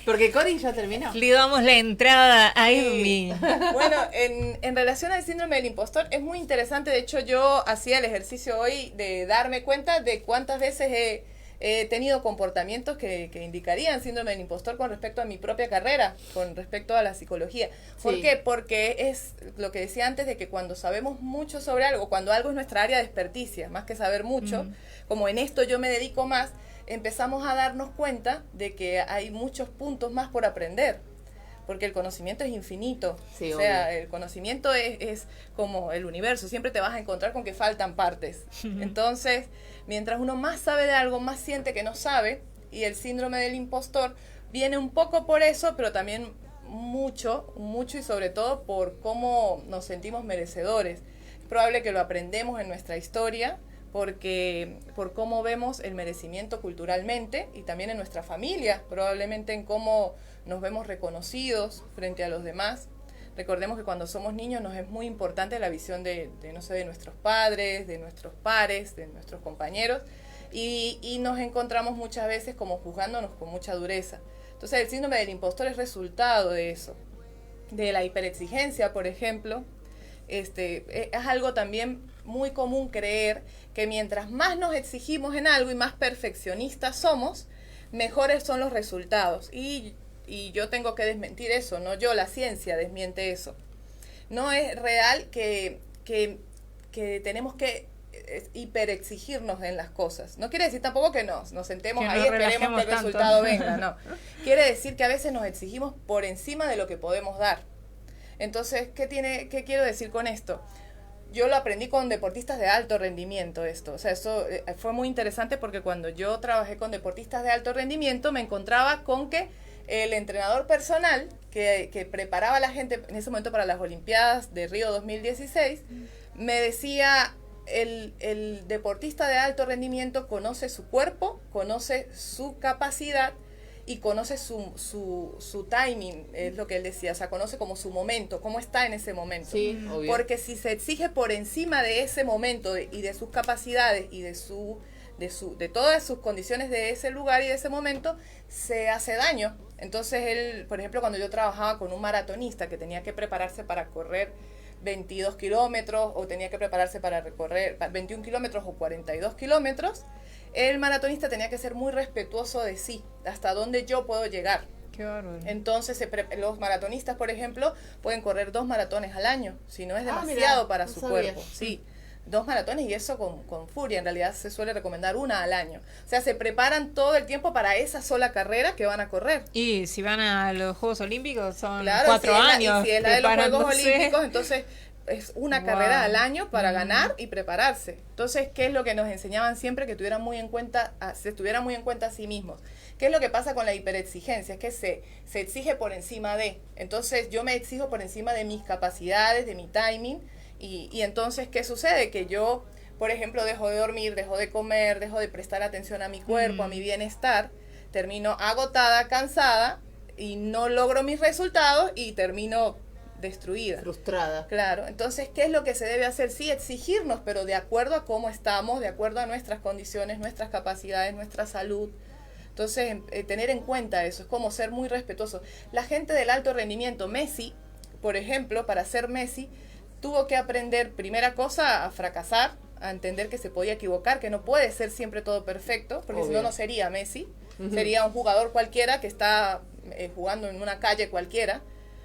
Porque Cori ya terminó. Le damos la entrada a Edmi. Bueno, en relación al síndrome del impostor, es muy interesante. De hecho, yo hacía el ejercicio hoy de darme cuenta de cuántas veces he tenido comportamientos que indicarían síndrome del impostor con respecto a mi propia carrera, con respecto a la psicología. ¿Por Sí. qué? Porque es lo que decía antes de que cuando sabemos mucho sobre algo, cuando algo es nuestra área de experticia, más que saber mucho, como en esto yo me dedico más, empezamos a darnos cuenta de que hay muchos puntos más por aprender. Porque el conocimiento es infinito. Sí, o sea, obvio. el conocimiento es como el universo. Siempre te vas a encontrar con que faltan partes. Entonces, mientras uno más sabe de algo, más siente que no sabe. Y el síndrome del impostor viene un poco por eso, pero también mucho y sobre todo por cómo nos sentimos merecedores. Es probable que lo aprendemos en nuestra historia, porque por cómo vemos el merecimiento culturalmente y también en nuestra familia, probablemente en cómo nos vemos reconocidos frente a los demás. Recordemos que cuando somos niños nos es muy importante la visión de nuestros padres, de nuestros pares, de nuestros compañeros, y nos encontramos muchas veces como juzgándonos con mucha dureza. Entonces el síndrome del impostor es resultado de eso, de la hiperexigencia, por ejemplo. Es algo también muy común creer que mientras más nos exigimos en algo y más perfeccionistas somos, mejores son los resultados. Y yo tengo que desmentir eso, no yo, la ciencia desmiente eso. No es real que tenemos que hiperexigirnos en las cosas. No quiere decir tampoco que nos sentemos Que ahí nos y esperemos que relajemos el tanto. resultado venga, no. Quiere decir que a veces nos exigimos por encima de lo que podemos dar. Entonces, ¿qué quiero decir con esto? Yo lo aprendí con deportistas de alto rendimiento esto. O sea, eso fue muy interesante porque cuando yo trabajé con deportistas de alto rendimiento me encontraba con que el entrenador personal que preparaba a la gente en ese momento para las Olimpiadas de Río 2016 me decía, el deportista de alto rendimiento conoce su cuerpo, conoce su capacidad y conoce su timing, es lo que él decía, o sea, conoce como su momento, cómo está en ese momento. Sí, obvio. Porque si se exige por encima de ese momento y de sus capacidades y de todas sus condiciones de ese lugar y de ese momento, se hace daño. Entonces él, por ejemplo, cuando yo trabajaba con un maratonista que tenía que prepararse para correr 22 kilómetros o tenía que prepararse para recorrer 21 kilómetros o 42 kilómetros, el maratonista tenía que ser muy respetuoso de sí, hasta dónde yo puedo llegar. Qué bárbaro. Entonces los maratonistas, por ejemplo, pueden correr 2 maratones al año, si no es demasiado mira, para no su sabía. cuerpo. Sí, 2 maratones y eso con furia, en realidad se suele recomendar 1 al año. O sea, se preparan todo el tiempo para esa sola carrera que van a correr. Y si van a los Juegos Olímpicos son Claro, 4 años. Y si es la de los Juegos preparándose. Olímpicos, entonces es una Wow. carrera al año para ganar y prepararse. Entonces, ¿qué es lo que nos enseñaban siempre? Que tuvieran muy en cuenta, se estuvieran muy en cuenta a sí mismos. ¿Qué es lo que pasa con la hiperexigencia? Es que se exige por encima de. Entonces, yo me exijo por encima de mis capacidades, de mi timing. Y entonces, ¿qué sucede? Que yo, por ejemplo, dejo de dormir, dejo de comer, dejo de prestar atención a mi cuerpo, a mi bienestar. Termino agotada, cansada y no logro mis resultados y termino destruida. Frustrada. Claro, entonces, ¿qué es lo que se debe hacer? Sí, exigirnos, pero de acuerdo a cómo estamos, de acuerdo a nuestras condiciones, nuestras capacidades, nuestra salud. Entonces, tener en cuenta eso, es como ser muy respetuoso. La gente del alto rendimiento, Messi, por ejemplo, para ser Messi, tuvo que aprender, primera cosa, a fracasar, a entender que se podía equivocar, que no puede ser siempre todo perfecto, porque si Obvio. no, no sería Messi. Sería un jugador cualquiera que está jugando en una calle cualquiera,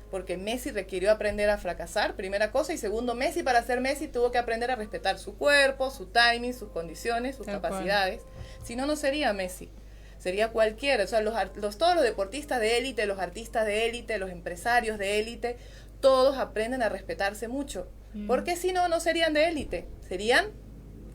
porque Messi requirió aprender a fracasar, primera cosa, y segundo, Messi para ser Messi tuvo que aprender a respetar su cuerpo, su timing, sus condiciones, sus Tal capacidades. Si no, no sería Messi, sería cualquiera. O sea, todos los deportistas de élite, los artistas de élite, los empresarios de élite, todos aprenden a respetarse mucho, porque si no, no serían de élite, serían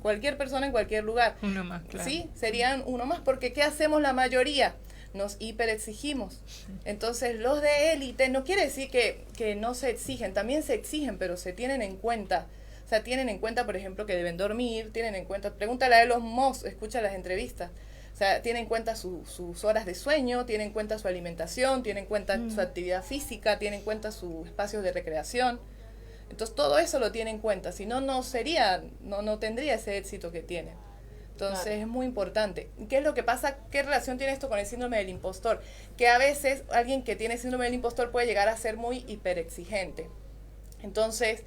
cualquier persona en cualquier lugar. Uno más, claro. Sí, serían uno más, porque ¿qué hacemos la mayoría? Nos hiperexigimos. Entonces, los de élite no quiere decir que no se exigen, también se exigen, pero se tienen en cuenta. O sea, tienen en cuenta, por ejemplo, que deben dormir, tienen en cuenta, pregúntale a Elon Musk, escucha las entrevistas. O sea, tienen en cuenta sus horas de sueño, tienen en cuenta su alimentación, tienen en cuenta su actividad física, tienen en cuenta sus espacios de recreación. Entonces, todo eso lo tienen en cuenta, si no, no tendría ese éxito que tienen. Entonces, Claro. es muy importante. ¿Qué es lo que pasa? ¿Qué relación tiene esto con el síndrome del impostor? Que a veces alguien que tiene síndrome del impostor puede llegar a ser muy hiperexigente. Entonces,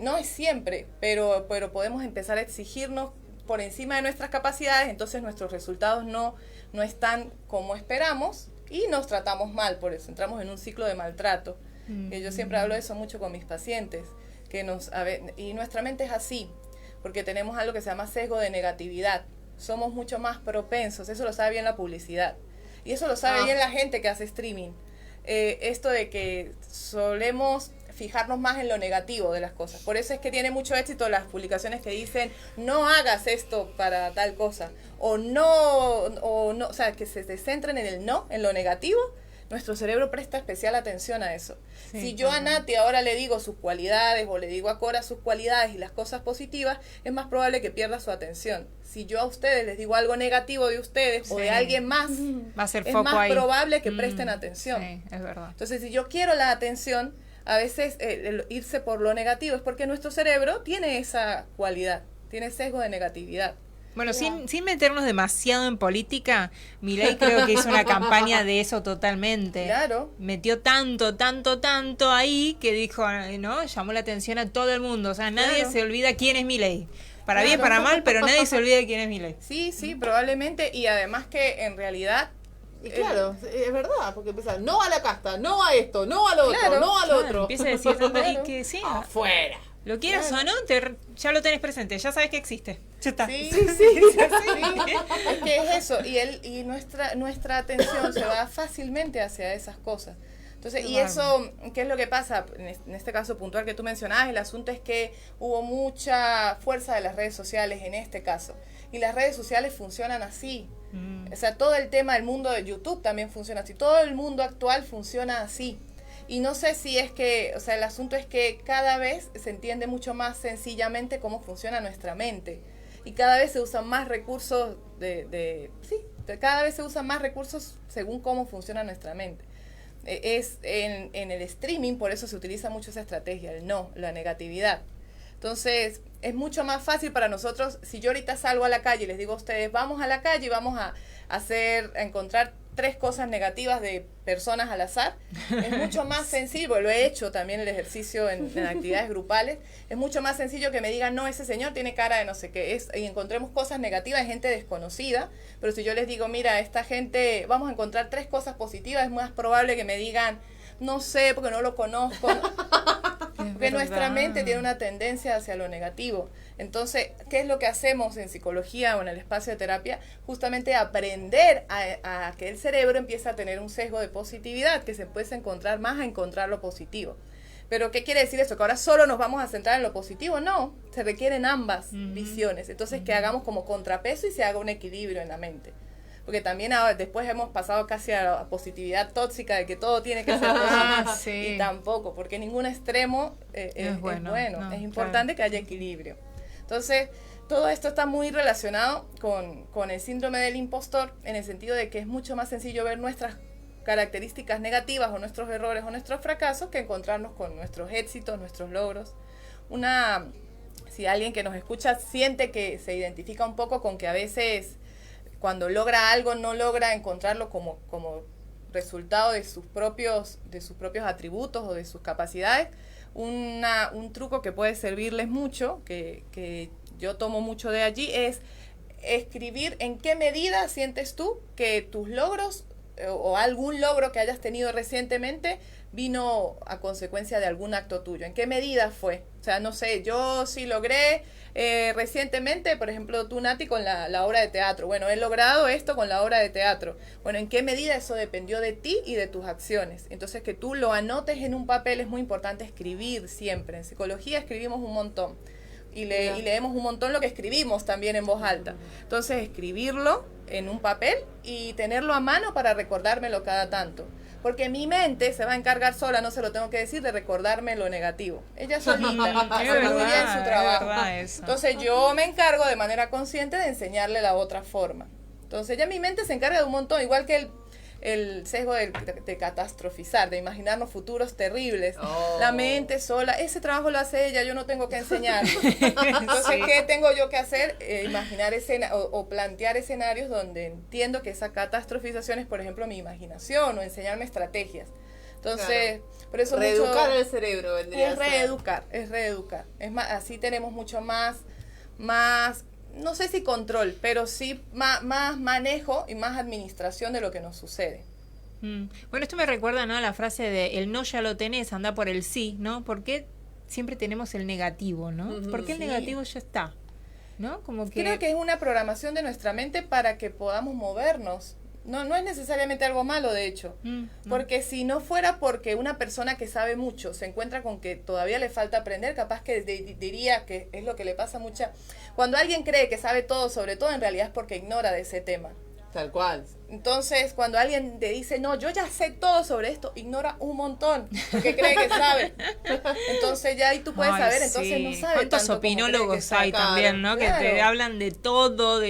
no es siempre, pero podemos empezar a exigirnos por encima de nuestras capacidades, entonces nuestros resultados no están como esperamos y nos tratamos mal, por eso entramos en un ciclo de maltrato. Yo siempre hablo de eso mucho con mis pacientes, y nuestra mente es así, porque tenemos algo que se llama sesgo de negatividad. Somos mucho más propensos, eso lo sabe bien la publicidad. Y eso lo sabe bien la gente que hace streaming. Esto de que solemos fijarnos más en lo negativo de las cosas. Por eso es que tiene mucho éxito las publicaciones que dicen no hagas esto para tal cosa. O sea, que se centren en el no, en lo negativo. Nuestro cerebro presta especial atención a eso. Sí, Si yo a Nati ahora le digo sus cualidades o le digo a Cora sus cualidades y las cosas positivas, es más probable que pierda su atención. Si yo a ustedes les digo algo negativo de ustedes o de Sí. alguien más, Va a ser es foco más ahí. probable que presten atención. Sí, es verdad. Entonces, si yo quiero la atención, a veces el irse por lo negativo es porque nuestro cerebro tiene esa cualidad, tiene sesgo de negatividad. Bueno, sin meternos demasiado en política, Milei creo que hizo una campaña de eso totalmente. Claro. Metió tanto ahí que dijo, ¿no? Llamó la atención a todo el mundo. O sea, nadie Claro. se olvida quién es Milei. Para bien, Claro. para mal, pero nadie se olvida de quién es Milei. Sí, probablemente, y además que en realidad... Y claro, es verdad, porque empieza, no a la casta, no a esto, no al otro, Claro, no al Claro, otro. empieza a decir tanto y Claro. que sí, Afuera. lo quieras o no, ya lo tenés presente, ya sabes que existe. Ya está. Sí. Es que es eso, y nuestra atención se va fácilmente hacia esas cosas. Entonces, Qué y eso, ¿qué es lo que pasa? En este caso puntual que tú mencionabas, el asunto es que hubo mucha fuerza de las redes sociales en este caso. Y las redes sociales funcionan así. O sea, todo el tema del mundo de YouTube también funciona así. Todo el mundo actual funciona así. Y no sé si es que, o sea, el asunto es que cada vez se entiende mucho más sencillamente cómo funciona nuestra mente. Y cada vez se usan más recursos cada vez se usan más recursos según cómo funciona nuestra mente. Es en el streaming, por eso se utiliza mucho esa estrategia, el no, la negatividad. Entonces, es mucho más fácil para nosotros, si yo ahorita salgo a la calle y les digo a ustedes, vamos a la calle y vamos a encontrar 3 cosas negativas de personas al azar, es mucho más sencillo, lo he hecho también el ejercicio en actividades grupales, es mucho más sencillo que me digan, no, ese señor tiene cara de no sé qué, y encontremos cosas negativas de gente desconocida, pero si yo les digo, mira, esta gente, vamos a encontrar 3 cosas positivas, es más probable que me digan, no sé, porque no lo conozco, porque nuestra mente tiene una tendencia hacia lo negativo. Entonces, ¿qué es lo que hacemos en psicología o en el espacio de terapia? Justamente aprender a que el cerebro empiece a tener un sesgo de positividad, que se puede encontrar más a encontrar lo positivo. Pero, ¿qué quiere decir esto? ¿Que ahora solo nos vamos a centrar en lo positivo? No, se requieren ambas visiones. Entonces, que hagamos como contrapeso y se haga un equilibrio en la mente. Porque también después hemos pasado casi a la positividad tóxica de que todo tiene que ser positivo. Sí. Y tampoco, porque ningún extremo es bueno. No, Es importante que haya equilibrio. Entonces, todo esto está muy relacionado con el síndrome del impostor, en el sentido de que es mucho más sencillo ver nuestras características negativas o nuestros errores o nuestros fracasos que encontrarnos con nuestros éxitos, nuestros logros. Si alguien que nos escucha siente que se identifica un poco con que a veces cuando logra algo no logra encontrarlo como resultado de sus propios atributos o de sus capacidades, un truco que puede servirles mucho, que yo tomo mucho de allí, es escribir en qué medida sientes tú que tus logros o algún logro que hayas tenido recientemente vino a consecuencia de algún acto tuyo. ¿En qué medida fue? O sea, no sé, yo sí logré recientemente, por ejemplo, tú, Nati, con la obra de teatro. Bueno, he logrado esto con la obra de teatro. Bueno, ¿en qué medida eso dependió de ti y de tus acciones? Entonces, que tú lo anotes en un papel es muy importante. Escribir siempre. En psicología escribimos un montón. Y leemos un montón lo que escribimos también en voz alta. Entonces, escribirlo en un papel y tenerlo a mano para recordármelo cada tanto. Porque mi mente se va a encargar sola, no se lo tengo que decir, de recordarme lo negativo. Ella solita hace muy bien su trabajo. Entonces yo me encargo de manera consciente de enseñarle la otra forma. Entonces ya mi mente se encarga de un montón, igual que el sesgo de catastrofizar, de imaginarnos futuros terribles. Oh. La mente sola, ese trabajo lo hace ella, yo no tengo que enseñar. Entonces, ¿qué tengo yo que hacer? Imaginar o plantear escenarios donde entiendo que esa catastrofización es, por ejemplo, mi imaginación o enseñarme estrategias. Entonces, claro. Por eso reeducar el cerebro vendría es reeducar. Es más, así tenemos mucho más no sé si control, pero sí más manejo y más administración de lo que nos sucede. Bueno, esto me recuerda, ¿no?, a la frase de el no ya lo tenés, anda por el sí, ¿no? ¿Por qué siempre tenemos el negativo, ¿no? ¿Por qué el negativo ya está? ¿No? Como que creo que es una programación de nuestra mente para que podamos movernos. No es necesariamente algo malo, de hecho. Porque si no fuera porque una persona que sabe mucho se encuentra con que todavía le falta aprender, capaz que diría que es lo que le pasa mucha. Cuando alguien cree que sabe todo sobre todo, en realidad es porque ignora de ese tema. Tal cual. Entonces, cuando alguien te dice, no, yo ya sé todo sobre esto, ignora un montón, porque cree que sabe. Entonces ya ahí tú puedes saber, entonces no sabe. ¿Cuántos opinólogos hay también, no? Claro. Que te hablan de todo.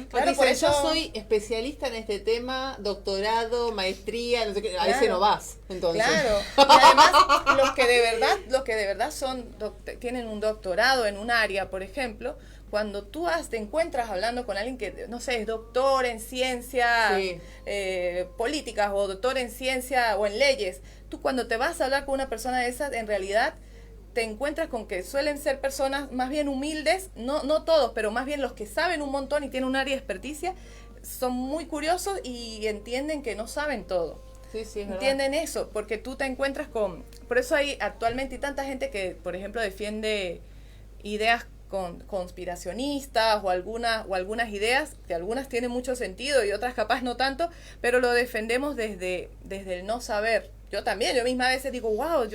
Claro, por eso yo soy especialista en este tema, doctorado, maestría, no sé qué, a ese no vas, entonces. Claro, y además los que de verdad tienen un doctorado en un área, por ejemplo, cuando tú te encuentras hablando con alguien que, no sé, es doctor en ciencias políticas o doctor en ciencia o en leyes, tú cuando te vas a hablar con una persona de esas, en realidad te encuentras con que suelen ser personas más bien humildes, no todos, pero más bien los que saben un montón y tienen un área de experticia, son muy curiosos y entienden que no saben todo. Sí, entienden eso, porque tú te encuentras con... Por eso hay actualmente tanta gente que, por ejemplo, defiende ideas conspiracionistas o algunas ideas, que algunas tienen mucho sentido y otras capaz no tanto, pero lo defendemos desde el no saber. Yo también, yo misma a veces digo, wow,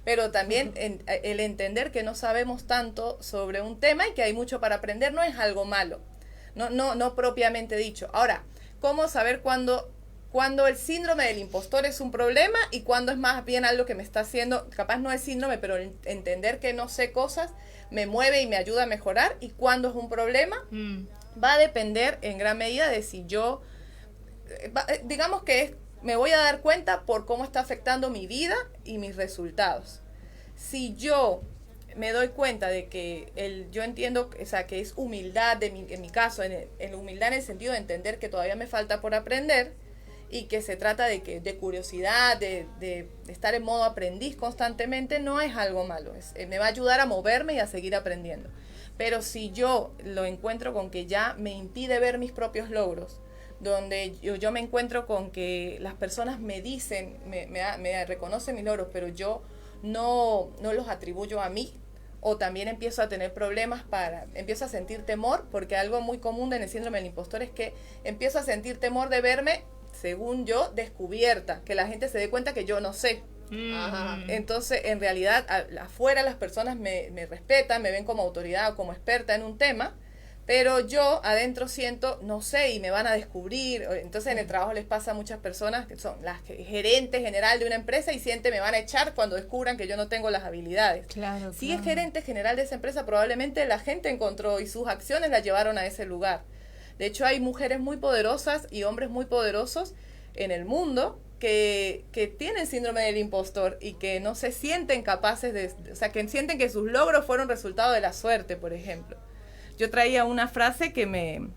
pero también el entender que no sabemos tanto sobre un tema y que hay mucho para aprender no es algo malo, no propiamente dicho. Ahora, ¿cómo saber cuándo el síndrome del impostor es un problema y cuándo es más bien algo que me está haciendo, capaz no es síndrome, pero entender que no sé cosas me mueve y me ayuda a mejorar, y cuándo es un problema? Va a depender en gran medida de si yo, digamos que me voy a dar cuenta por cómo está afectando mi vida y mis resultados. Si yo me doy cuenta de que yo entiendo, o sea, que es humildad, en mi caso, en humildad en el sentido de entender que todavía me falta por aprender y que se trata de curiosidad, de estar en modo aprendiz constantemente, no es algo malo. Me va a ayudar a moverme y a seguir aprendiendo. Pero si yo lo encuentro con que ya me impide ver mis propios logros, donde yo me encuentro con que las personas me dicen, me reconocen mis logros, pero yo no los atribuyo a mí, o también empiezo a tener problemas empiezo a sentir temor, porque algo muy común en el síndrome del impostor es que empiezo a sentir temor de verme, según yo, descubierta, que la gente se dé cuenta que yo no sé. Entonces, en realidad, afuera las personas me respetan, me ven como autoridad o como experta en un tema, pero yo adentro siento, no sé, y me van a descubrir. Entonces en el trabajo les pasa a muchas personas que son las gerentes general de una empresa y me van a echar cuando descubran que yo no tengo las habilidades. Si es gerente general de esa empresa, probablemente la gente encontró y sus acciones la llevaron a ese lugar. De hecho, hay mujeres muy poderosas y hombres muy poderosos en el mundo que tienen síndrome del impostor y que no se sienten capaces o sea, que sienten que sus logros fueron resultado de la suerte, por ejemplo. Yo traía una frase que me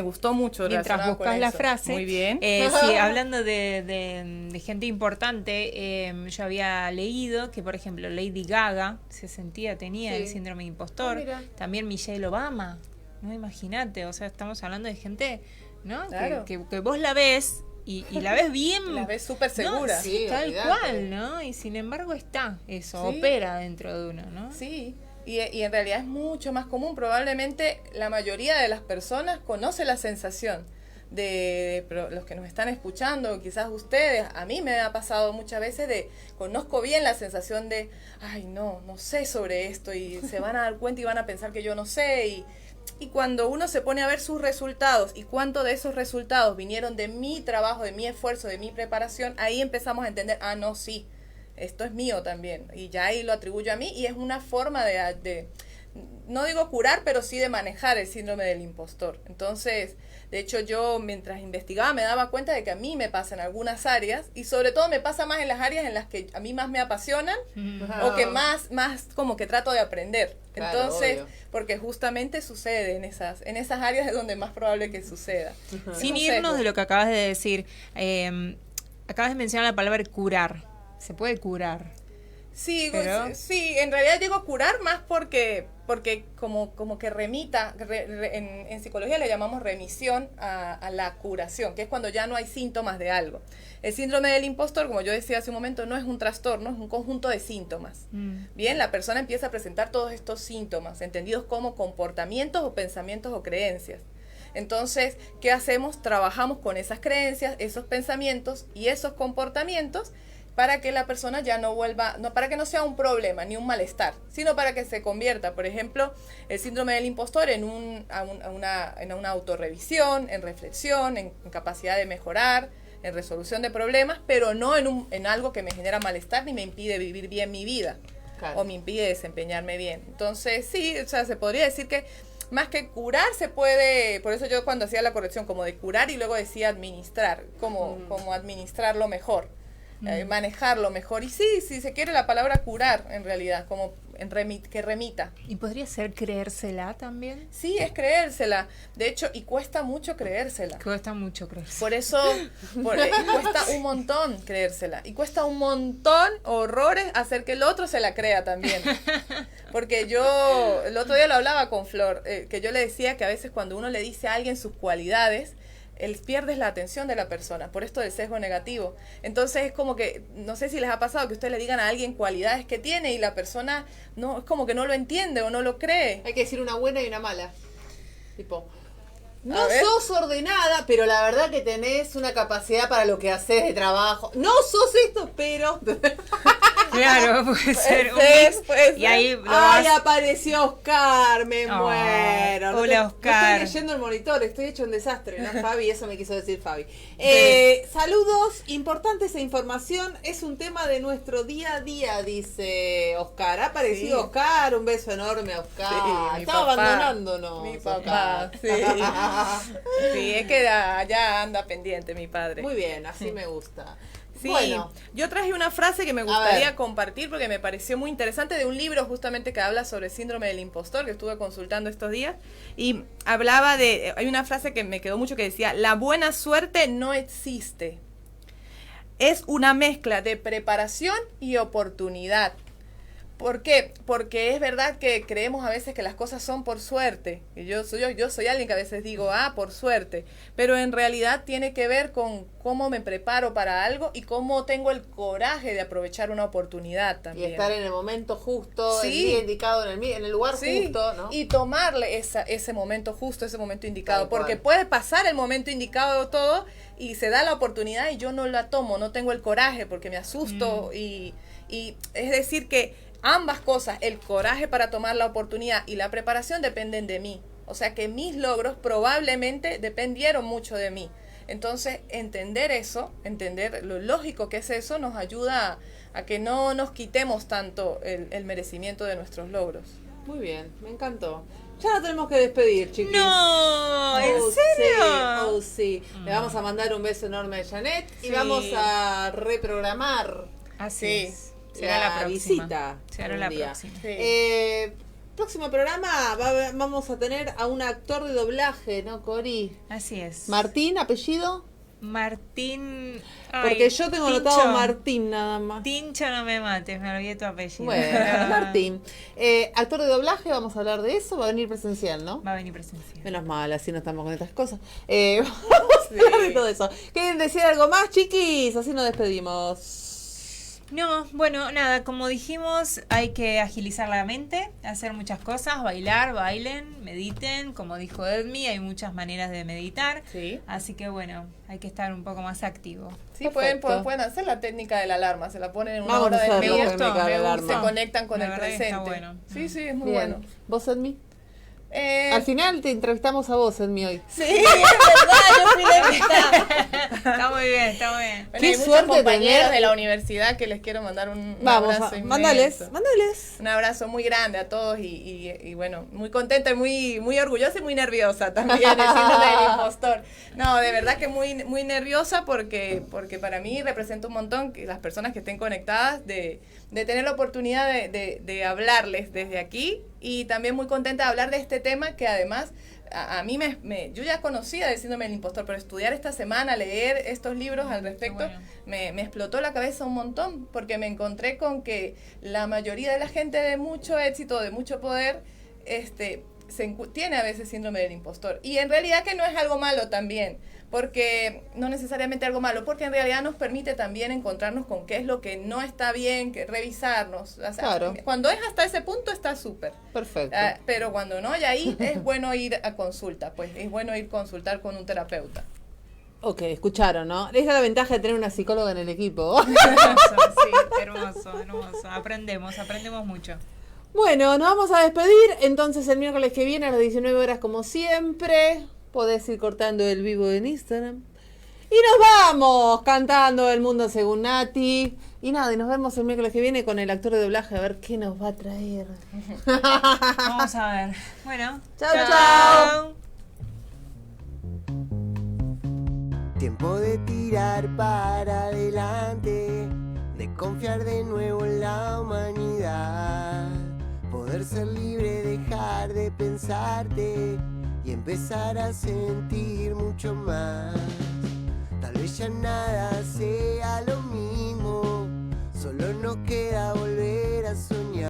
gustó mucho. Mientras buscas la frase, muy bien. Sí, hablando de gente importante, yo había leído que, por ejemplo, Lady Gaga tenía el síndrome de impostor. También Michelle Obama, ¿no? Imagínate, o sea, estamos hablando de gente, ¿no? Claro. Que vos la ves y la ves bien. La ves súper segura. ¿No? Sí, tal cual, ¿no? Y sin embargo está eso, opera dentro de uno, ¿no? Sí. Y en realidad es mucho más común. Probablemente la mayoría de las personas conoce la sensación pero los que nos están escuchando, quizás ustedes, a mí me ha pasado muchas veces conozco bien la sensación de, ay, no sé sobre esto, y se van a dar cuenta y van a pensar que yo no sé, y cuando uno se pone a ver sus resultados y cuánto de esos resultados vinieron de mi trabajo, de mi esfuerzo, de mi preparación, ahí empezamos a entender, no, sí, esto es mío también, y ya ahí lo atribuyo a mí, y es una forma de no digo curar, pero sí de manejar el síndrome del impostor. Entonces, de hecho, yo mientras investigaba me daba cuenta de que a mí me pasa en algunas áreas, y sobre todo me pasa más en las áreas en las que a mí más me apasionan, o que más como que trato de aprender. Claro, entonces, obvio. Porque justamente sucede en esas áreas es donde es más probable que suceda. Sin irnos de lo que acabas de decir, acabas de mencionar la palabra curar. ¿Se puede curar? Sí, Pero... sí, en realidad digo curar más porque como que remita, en psicología le llamamos remisión a la curación, que es cuando ya no hay síntomas de algo. El síndrome del impostor, como yo decía hace un momento, no es un trastorno, es un conjunto de síntomas. Bien, la persona empieza a presentar todos estos síntomas, entendidos como comportamientos o pensamientos o creencias. Entonces, ¿qué hacemos? Trabajamos con esas creencias, esos pensamientos y esos comportamientos, para que la persona ya no vuelva, para que no sea un problema ni un malestar, sino para que se convierta, por ejemplo, el síndrome del impostor en una autorrevisión, en reflexión, en capacidad de mejorar, en resolución de problemas, pero no en algo que me genera malestar ni me impide vivir bien mi vida, o me impide desempeñarme bien. Entonces, sí, o sea, se podría decir que más que curar se puede, por eso yo cuando hacía la corrección como de curar y luego decía administrar, como administrarlo mejor. Manejarlo mejor. Y sí, si se quiere la palabra curar, en realidad, como que remita. ¿Y podría ser creérsela también? Sí, es creérsela. De hecho, y cuesta mucho creérsela. Cuesta mucho creérsela. Por eso, cuesta un montón creérsela. Y cuesta un montón, horrores, hacer que el otro se la crea también. Porque yo, el otro día lo hablaba con Flor, que yo le decía que a veces cuando uno le dice a alguien sus cualidades, él pierdes la atención de la persona, por esto del sesgo negativo. Entonces es como que, no sé si les ha pasado que ustedes le digan a alguien cualidades que tiene y la persona no, es como que no lo entiende o no lo cree. Hay que decir una buena y una mala. Tipo, No A ver. sos ordenada, pero la verdad que tenés una capacidad para lo que haces de trabajo. No sos esto, pero... Claro, puede ser un ser, mix. puede ser. Y ahí lo ¡Ay, vas- apareció Oscar! Me Oh, muero. No hola, no Oscar. estoy leyendo el monitor, estoy hecho un desastre, ¿no, Fabi? Eso me quiso decir Fabi. Saludos, importante esa información. Es un tema de nuestro día a día, dice Oscar. Ha aparecido Sí. Oscar, un beso enorme a Oscar. Sí, mi Estaba papá. abandonándonos. Mi papá, Oscar. sí. Sí, es que allá anda pendiente mi padre. Muy bien, así me gusta. Sí, Bueno, yo traje una frase que me ver. gustaría compartir porque me pareció muy interesante de un libro justamente que habla sobre síndrome del impostor que estuve consultando estos días y hablaba hay una frase que me quedó mucho que decía, la buena suerte no existe. Es una mezcla de preparación y oportunidad. ¿Por qué? Porque es verdad que creemos a veces que las cosas son por suerte. Y yo soy alguien que a veces digo, por suerte. Pero en realidad tiene que ver con cómo me preparo para algo y cómo tengo el coraje de aprovechar una oportunidad y también. estar en el momento justo, el Sí. día indicado, en el lugar Sí, justo, ¿no? y tomarle ese momento justo, ese momento indicado, Tal cual. porque puede pasar el momento indicado todo y se da la oportunidad y yo no la tomo, no tengo el coraje porque me asusto y es decir que ambas cosas, el coraje para tomar la oportunidad y la preparación dependen de mí, o sea que mis logros probablemente dependieron mucho de mí. Entonces, entender eso, entender lo lógico que es eso, nos ayuda a que no nos quitemos tanto el merecimiento de nuestros logros. Muy bien, me encantó. Ya nos tenemos que despedir, chiquis. No, ¿en Oh, serio? sí. Le vamos a mandar un beso enorme a Janet y Sí. vamos a reprogramar Así Sí. es. Será la próxima. visita. Será un la día. próxima. Eh, próximo programa vamos a tener a un actor de doblaje, ¿no, Cori? Así es. Martín, apellido. Martín. Porque Ay, yo tengo Tincho. anotado Martín nada más. Tincho, no me mates, me olvidé tu apellido. Bueno, Martín. Actor de doblaje, vamos a hablar de eso. Va a venir presencial, ¿no? Va a venir presencial. Menos mal, así no estamos con estas cosas. Vamos a hablar de todo eso. ¿Quieren decir algo más, chiquis? Así nos despedimos. No, bueno, nada, como dijimos, hay que agilizar la mente, hacer muchas cosas, bailen, mediten, como dijo Edmi, hay muchas maneras de meditar, Sí. así que bueno, hay que estar un poco más activo. Sí, pueden Perfecto. hacer la técnica de la alarma, se la ponen en una Vamos hora a del hacer la día técnica de la y alarma. se conectan con La el verdad que está presente. bueno. Sí, sí, es muy Bien. bueno. ¿Vos, Edmi? Eh, Al final te entrevistamos a vos, Edmi, hoy. Sí, es verdad, yo fui la invitada. Está muy bien, está muy bien. Bueno, Qué hay muchos suerte compañeros tener- de la universidad que les quiero mandar un Vamos, abrazo mándales. inmenso. Mándales. Un abrazo muy grande a todos y bueno, muy contenta y muy orgullosa y muy nerviosa también, el síndrome del impostor. No, de verdad que muy nerviosa porque para mí representa un montón que las personas que estén conectadas de tener la oportunidad de hablarles desde aquí y también muy contenta de hablar de este tema que además a mí yo ya conocía del síndrome del impostor, pero estudiar esta semana, leer estos libros al respecto, bueno. me explotó la cabeza un montón, porque me encontré con que la mayoría de la gente de mucho éxito, de mucho poder, tiene a veces síndrome del impostor. Y en realidad que no es algo malo también, porque no necesariamente algo malo, porque en realidad nos permite también encontrarnos con qué es lo que no está bien, que revisarnos. O sea, Claro. cuando es hasta ese punto está súper. Perfecto. Pero cuando no, ya ahí es bueno ir a consulta, pues es bueno ir a consultar con un terapeuta. Ok, escucharon, ¿no? Esa es la ventaja de tener una psicóloga en el equipo. Hermoso, sí, hermoso. Aprendemos mucho. Bueno, nos vamos a despedir. Entonces, el miércoles que viene a las 19 horas, como siempre, podés ir cortando el vivo en Instagram. Y nos vamos cantando El Mundo Según Nati. Y nada, y nos vemos el miércoles que viene con el actor de doblaje a ver qué nos va a traer. Vamos a ver. Bueno, Chau, chau. Tiempo de tirar para adelante, de confiar de nuevo en la humanidad. Poder ser libre, dejar de pensarte y empezar a sentir mucho más. Tal vez ya nada sea lo mismo, solo nos queda volver a soñar.